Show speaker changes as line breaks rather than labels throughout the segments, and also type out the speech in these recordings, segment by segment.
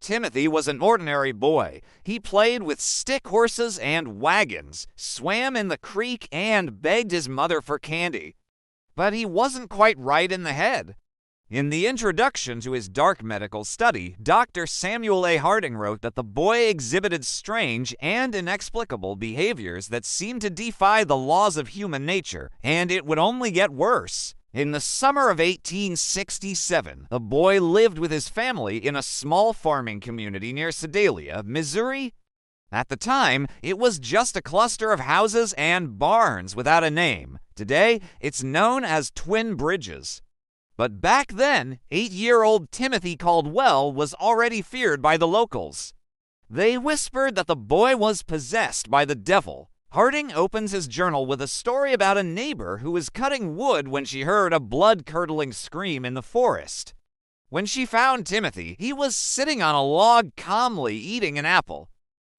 Timothy was an ordinary boy. He played with stick horses and wagons, swam in the creek, and begged his mother for candy. But he wasn't quite right in the head. In the introduction to his dark medical study, Dr. Samuel A. Harding wrote that the boy exhibited strange and inexplicable behaviors that seemed to defy the laws of human nature, and it would only get worse. In the summer of 1867, the boy lived with his family in a small farming community near Sedalia, Missouri. At the time, it was just a cluster of houses and barns without a name. Today, it's known as Twin Bridges. But back then, 8-year-old Timothy Caldwell was already feared by the locals. They whispered that the boy was possessed by the devil. Harding opens his journal with a story about a neighbor who was cutting wood when she heard a blood-curdling scream in the forest. When she found Timothy, he was sitting on a log calmly eating an apple.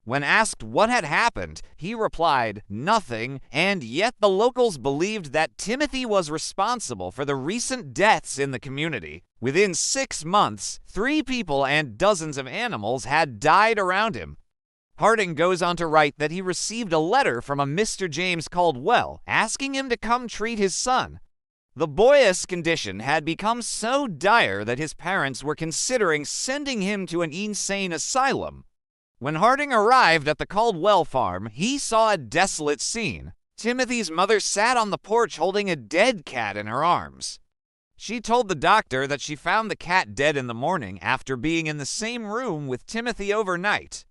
When asked what had happened, he replied, "Nothing," and yet the locals believed that Timothy was responsible for the recent deaths in the community. Within 6 months, 3 people and dozens of animals had died around him. Harding goes on to write that he received a letter from a Mr. James Caldwell asking him to come treat his son. The boy's condition had become so dire that his parents were considering sending him to an insane asylum. When Harding arrived at the Caldwell farm, he saw a desolate scene. Timothy's mother sat on the porch holding a dead cat in her arms. She told the doctor that she found the cat dead in the morning after being in the same room with Timothy overnight.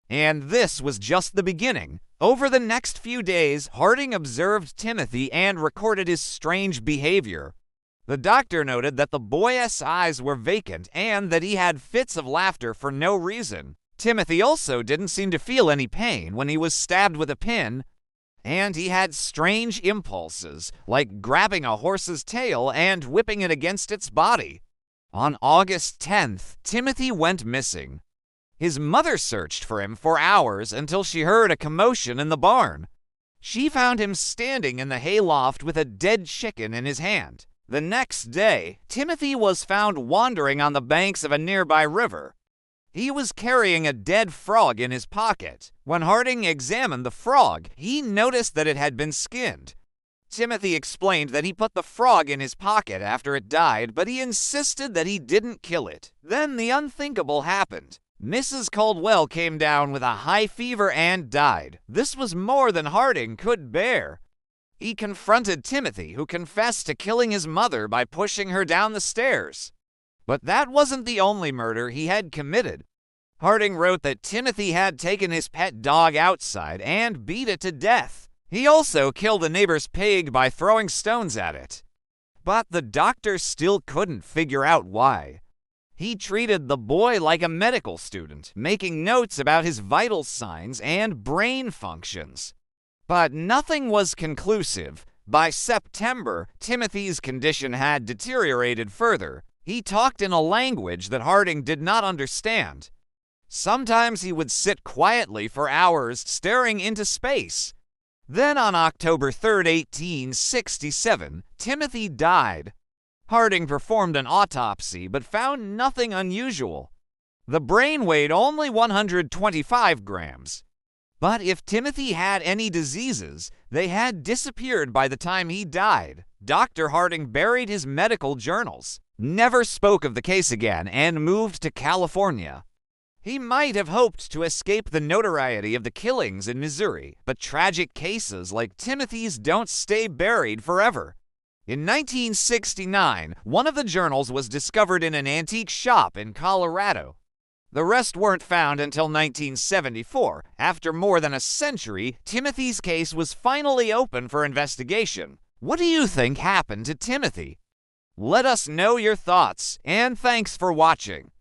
And this was just the beginning. Over the next few days, Harding observed Timothy and recorded his strange behavior. The doctor noted that the boy's eyes were vacant and that he had fits of laughter for no reason. Timothy also didn't seem to feel any pain when he was stabbed with a pin, and he had strange impulses, like grabbing a horse's tail and whipping it against its body. On August 10th, Timothy went missing. His mother searched for him for hours until she heard a commotion in the barn. She found him standing in the hayloft with a dead chicken in his hand. The next day, Timothy was found wandering on the banks of a nearby river. He was carrying a dead frog in his pocket. When Harding examined the frog, he noticed that it had been skinned. Timothy explained that he put the frog in his pocket after it died, but he insisted that he didn't kill it. Then the unthinkable happened. Mrs. Caldwell came down with a high fever and died. This was more than Harding could bear. He confronted Timothy, who confessed to killing his mother by pushing her down the stairs. But that wasn't the only murder he had committed. Harding wrote that Timothy had taken his pet dog outside and beat it to death. He also killed a neighbor's pig by throwing stones at it. But the doctor still couldn't figure out why. He treated the boy like a medical student, making notes about his vital signs and brain functions. But nothing was conclusive. By September, Timothy's condition had deteriorated further. He talked in a language that Harding did not understand. Sometimes he would sit quietly for hours staring into space. Then on October 3, 1867, Timothy died. Harding performed an autopsy but found nothing unusual. The brain weighed only 125 grams. But if Timothy had any diseases, they had disappeared by the time he died. Dr. Harding buried his medical journals, never spoke of the case again, and moved to California. He might have hoped to escape the notoriety of the killings in Missouri, but tragic cases like Timothy's don't stay buried forever. In 1969, one of the journals was discovered in an antique shop in Colorado. The rest weren't found until 1974. After more than a century, Timothy's case was finally open for investigation. What do you think happened to Timothy? Let us know your thoughts, and thanks for watching.